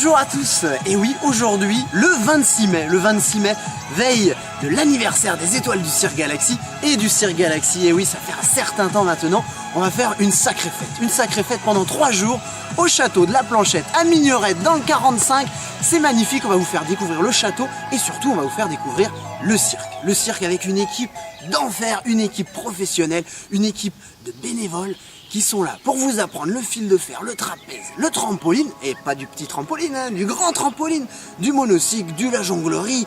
Bonjour à tous. Et oui, aujourd'hui, le 26 mai, veille de l'anniversaire des Étoiles du Cirque Galaxy et du Cirque Galaxy. Et oui, ça fait un certain temps maintenant, on va faire une sacrée fête pendant 3 jours au château de la Planchette à Mignerette dans le 45. C'est magnifique, on va vous faire découvrir le château et surtout on va vous faire découvrir le cirque. Le cirque avec une équipe d'enfer, une équipe professionnelle, une équipe de bénévoles qui sont là pour vous apprendre le fil de fer, le trapèze, le trampoline, et pas du petit trampoline, hein, du grand trampoline, du monocycle, de la jonglerie,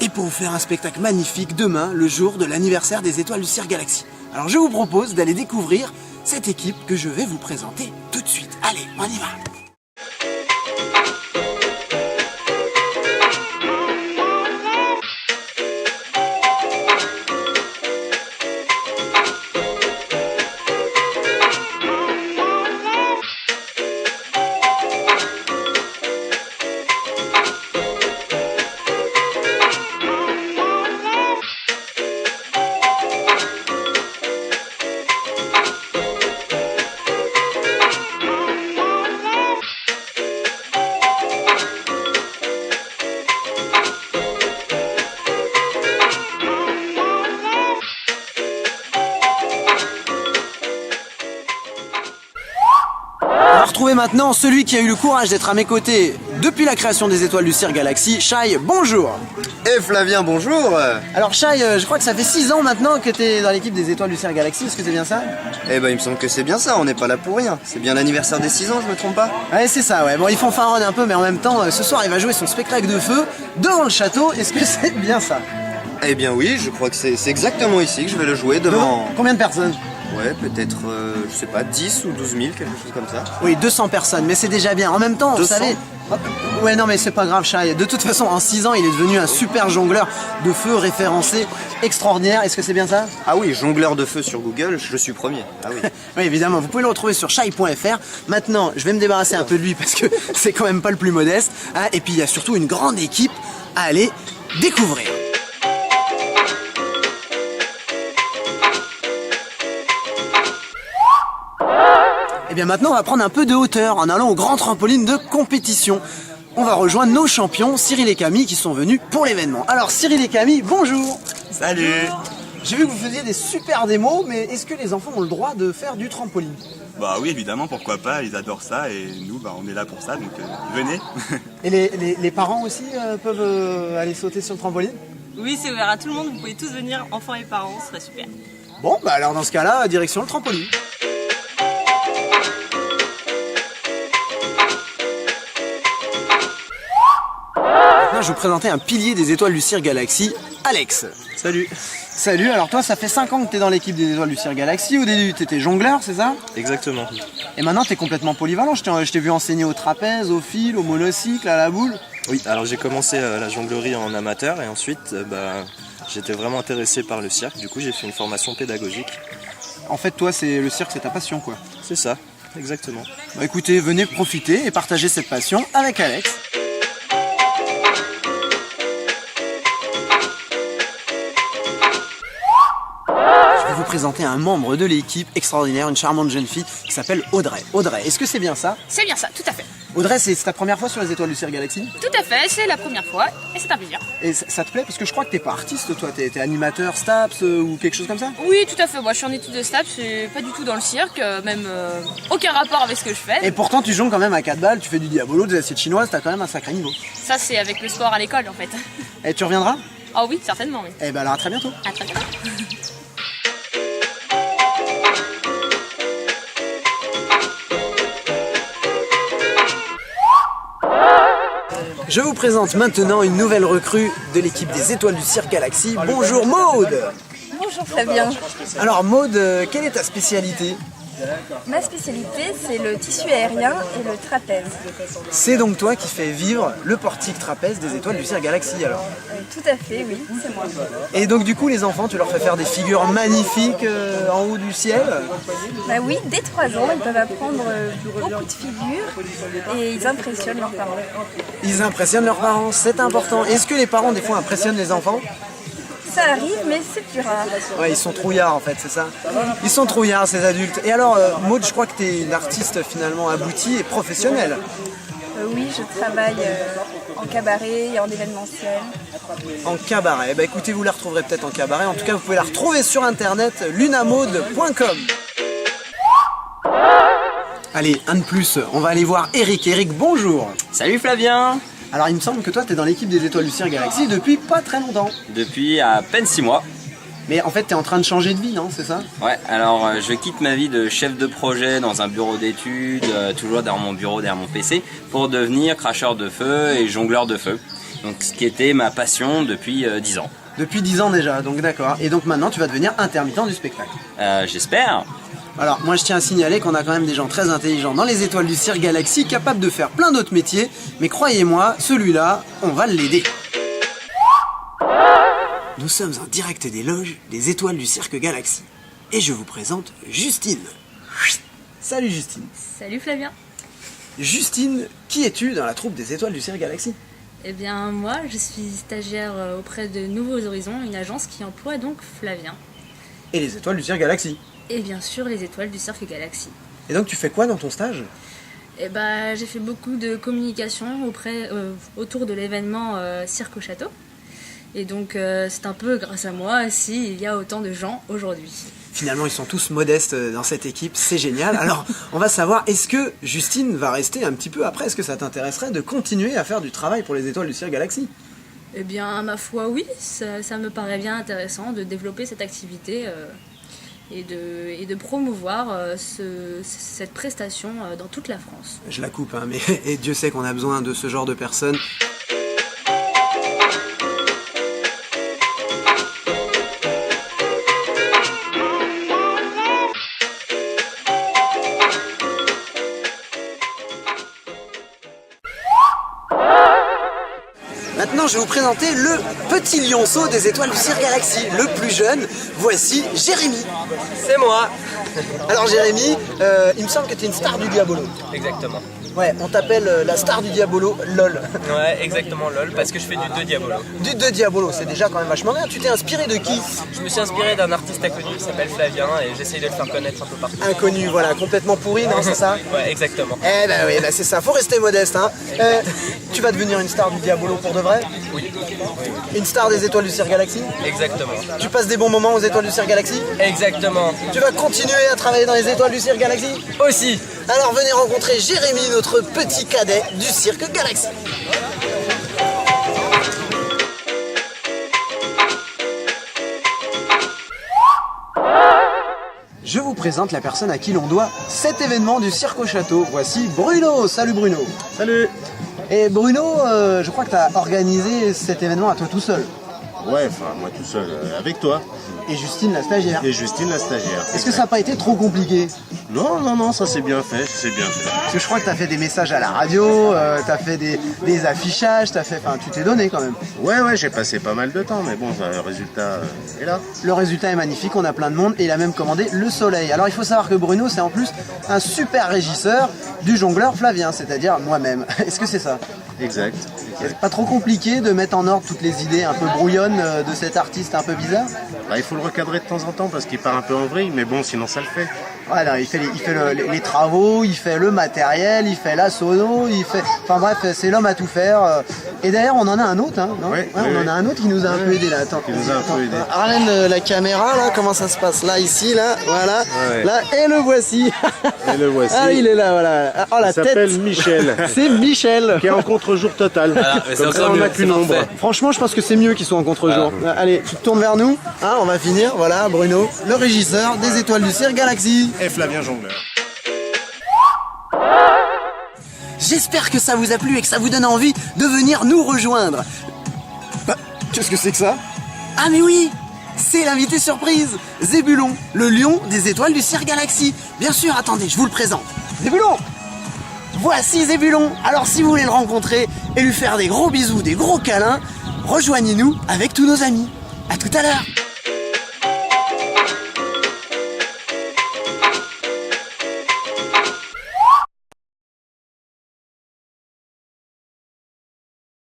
et pour vous faire un spectacle magnifique demain, le jour de l'anniversaire des Étoiles du Cirque Galaxy. Alors je vous propose d'aller découvrir cette équipe que je vais vous présenter tout de suite. Allez, on y va! On va retrouver maintenant celui qui a eu le courage d'être à mes côtés depuis la création des Étoiles du Cirque Galaxy, Shai, bonjour. Et Flavien, bonjour. Alors Shai, je crois que ça fait 6 ans maintenant que tu es dans l'équipe des Étoiles du Cirque Galaxy, est-ce que c'est bien ça? Eh ben il me semble que c'est bien ça, on n'est pas là pour rien. C'est bien l'anniversaire des 6 ans, je me trompe pas? Ouais, c'est ça, ouais. Bon, il fanfaronne un peu, mais en même temps, ce soir il va jouer son spectacle de feu devant le château, est-ce que c'est bien ça? Eh bien oui, je crois que c'est exactement ici que je vais le jouer devant... Combien de personnes? Ouais, peut-être, je sais pas, 10 ou 12 000, quelque chose comme ça. Oui, 200 personnes, mais c'est déjà bien. En même temps, 200? vous savez... Ouais, non, mais c'est pas grave, Shai. De toute façon, en 6 ans, il est devenu un super jongleur de feu référencé, extraordinaire. Est-ce que c'est bien ça? Ah oui, jongleur de feu sur Google, je suis premier. Ah oui. Oui, évidemment, vous pouvez le retrouver sur shai.fr. Maintenant, je vais me débarrasser un peu de lui parce que c'est quand même pas le plus modeste. Hein. Et puis, il y a surtout une grande équipe à aller découvrir. Et bien maintenant, on va prendre un peu de hauteur en allant au grand trampoline de compétition. On va rejoindre nos champions, Cyril et Camille, qui sont venus pour l'événement. Alors, Cyril et Camille, bonjour. Salut. J'ai vu que vous faisiez des super démos, mais est-ce que les enfants ont le droit de faire du trampoline? Bah oui, évidemment, pourquoi pas, ils adorent ça et nous, bah, on est là pour ça, donc venez. Et les parents aussi peuvent aller sauter sur le trampoline? Oui, c'est ouvert à tout le monde, vous pouvez tous venir, enfants et parents, ce serait super. Bon, bah alors dans ce cas-là, direction le trampoline. Maintenant, je vais vous présenter un pilier des Étoiles du Cirque Galaxy, Alex. Salut. Salut, alors toi, ça fait 5 ans que tu es dans l'équipe des Étoiles du Cirque Galaxy. Au début, tu étais jongleur, c'est ça? Exactement. Et maintenant, tu es complètement polyvalent. Je t'ai vu enseigner au trapèze, au fil, au monocycle, à la boule. Oui, alors j'ai commencé la jonglerie en amateur et ensuite j'étais vraiment intéressé par le cirque, du coup j'ai fait une formation pédagogique. En fait, toi, le cirque, c'est ta passion, quoi. C'est ça, exactement. Bah écoutez, venez profiter et partager cette passion avec Alex. Je vais vous présenter un membre de l'équipe extraordinaire, une charmante jeune fille qui s'appelle Audrey. Audrey, est-ce que c'est bien ça? C'est bien ça, tout à fait. Audrey, c'est ta première fois sur les Étoiles du Cirque Galaxy? Tout à fait, c'est la première fois et c'est un plaisir. Et ça te plaît? Parce que je crois que t'es pas artiste, toi, t'es animateur, STAPS ou quelque chose comme ça? Oui, tout à fait. Moi, je suis en études de STAPS, c'est pas du tout dans le cirque, même aucun rapport avec ce que je fais. Et pourtant, tu jongles quand même à 4 balles, tu fais du diabolo, des assiettes chinoises, t'as quand même un sacré niveau. Ça, c'est avec le sport à l'école, en fait. Et tu reviendras? Ah oui, certainement, oui. Eh ben alors à très bientôt. À très bientôt. Je vous présente maintenant une nouvelle recrue de l'équipe des Étoiles du Cirque Galaxy. Bonjour Maude. Bonjour Flavien. Alors Maude, quelle est ta spécialité? Ma spécialité, c'est le tissu aérien et le trapèze. C'est donc toi qui fais vivre le portique trapèze des Étoiles du Cirque Galaxy alors? Tout à fait, oui, c'est moi. Et donc du coup les enfants, tu leur fais faire des figures magnifiques en haut du ciel? Bah oui, dès 3 ans, ils peuvent apprendre beaucoup de figures et ils impressionnent leurs parents. Ils impressionnent leurs parents, c'est important. Est-ce que les parents des fois impressionnent les enfants? Ça arrive, mais c'est plus rare. Ouais, ils sont trouillards en fait, c'est ça? Ils sont trouillards ces adultes. Et alors Maud, je crois que tu es une artiste finalement aboutie et professionnelle. Oui, je travaille en cabaret et en événementiel. En cabaret, bah écoutez, vous la retrouverez peut-être en cabaret. En tout cas, vous pouvez la retrouver sur internet, lunamode.com. Allez, un de plus, on va aller voir Eric. Eric, bonjour. Salut Flavien. Alors, il me semble que toi, t'es dans l'équipe des Étoiles du Cirque Galaxy depuis pas très longtemps. Depuis à peine 6 mois. Mais en fait, t'es en train de changer de vie, non? C'est ça? Ouais, alors je quitte ma vie de chef de projet dans un bureau d'études, toujours derrière mon bureau, derrière mon PC, pour devenir cracheur de feu et jongleur de feu. Donc ce qui était ma passion depuis 10 ans. Depuis 10 ans déjà, donc d'accord. Et donc maintenant, tu vas devenir intermittent du spectacle. J'espère. Alors, moi je tiens à signaler qu'on a quand même des gens très intelligents dans les Étoiles du Cirque Galaxy, capables de faire plein d'autres métiers, mais croyez-moi, celui-là, on va l'aider. Nous sommes en direct des loges des Étoiles du Cirque Galaxy. Et je vous présente Justine. Salut Justine. Salut Flavien. Justine, qui es-tu dans la troupe des Étoiles du Cirque Galaxy? Eh bien moi je suis stagiaire auprès de Nouveaux Horizons, une agence qui emploie donc Flavien. Et les Étoiles du Cirque Galaxy. Et bien sûr les Étoiles du Cirque Galaxy. Et donc tu fais quoi dans ton stage? Eh ben j'ai fait beaucoup de communication autour de l'événement Cirque au Château. Et donc c'est un peu grâce à moi s'il y a autant de gens aujourd'hui. Finalement, ils sont tous modestes dans cette équipe, c'est génial. Alors, on va savoir, est-ce que Justine va rester un petit peu après? Est-ce que ça t'intéresserait de continuer à faire du travail pour les Étoiles du Cirque Galaxy? Eh bien, à ma foi, oui. Ça me paraît bien intéressant de développer cette activité et de promouvoir cette prestation dans toute la France. Je la coupe, hein, mais et Dieu sait qu'on a besoin de ce genre de personnes. Maintenant, je vais vous présenter le petit lionceau des Étoiles du Cirque Galaxy, le plus jeune. Voici Jérémy. C'est moi. Alors Jérémy, il me semble que tu es une star du Diabolo. Exactement. Ouais, on t'appelle la star du Diabolo, LOL. Ouais, exactement, LOL, parce que je fais du 2 Diabolo. Du 2 Diabolo, c'est déjà quand même vachement bien. Tu t'es inspiré de qui? Je me suis inspiré d'un artiste inconnu qui s'appelle Flavien et j'essaye de le faire connaître un peu partout. Inconnu, voilà, complètement pourri, non, c'est ça? Ouais, exactement. Eh ben oui, ben c'est ça, faut rester modeste, hein. Tu vas devenir une star du Diabolo pour de vrai? Oui. Une star des Étoiles du Cirque Galaxy? Exactement. Tu passes des bons moments aux Étoiles du Cirque Galaxy? Exactement. Tu vas continuer à travailler dans les Étoiles du Cirque Galaxy? Aussi. Alors venez rencontrer Jérémy, notre petit cadet du Cirque Galaxy. Je vous présente la personne à qui l'on doit cet événement du Cirque au Château. Voici Bruno. Salut Bruno. Salut. Et Bruno, je crois que tu as organisé cet événement à toi tout seul. Ouais, enfin moi tout seul, avec toi. Et Justine la stagiaire. Et Justine la stagiaire. Est-ce que ça n'a pas été trop compliqué? Non, ça c'est bien fait, Parce que je crois que tu as fait des messages à la radio, tu as fait des affichages, tu t'es donné quand même. Ouais, j'ai passé pas mal de temps, mais bon, le résultat est là. Le résultat est magnifique, on a plein de monde et il a même commandé le soleil. Alors il faut savoir que Bruno, c'est en plus un super régisseur du jongleur Flavien, c'est-à-dire moi-même. Est-ce que c'est ça? Exact. C'est pas trop compliqué de mettre en ordre toutes les idées un peu brouillonnes de cet artiste un peu bizarre? Bah, il faut le recadrer de temps en temps parce qu'il part un peu en vrille, mais bon, sinon ça le fait. Ouais, non, il fait les travaux, il fait le matériel, il fait la sono, enfin bref, c'est l'homme à tout faire. Et d'ailleurs, on en a un autre, hein, non? Ouais, on en a un autre qui nous a un peu aidé là. Attends. Qui nous a un peu aidé. Ramène la caméra là, comment ça se passe? Là, ici, là, voilà. Ouais. Là, et le voici. Et le voici. Ah, il est là, voilà. Oh, la Il tête. s'appelle Michel. C'est Michel. Qui est en contre-jour total. Voilà, Comme ça, on n'a qu'une ombre. Franchement, je pense que c'est mieux qu'ils soient en contre-jour. Allez, tu te tournes vers nous. Hein, on va finir. Voilà, Bruno, le régisseur des Étoiles du Cirque Galaxy. Et Flavien Jongleur. J'espère que ça vous a plu et que ça vous donne envie de venir nous rejoindre. Bah, qu'est-ce que c'est que ça? Ah mais oui, c'est l'invité surprise, Zébulon, le lion des Étoiles du Cirque Galaxy. Bien sûr, attendez, je vous le présente. Zébulon! Voici Zébulon. Alors si vous voulez le rencontrer et lui faire des gros bisous, des gros câlins, rejoignez-nous avec tous nos amis. À tout à l'heure.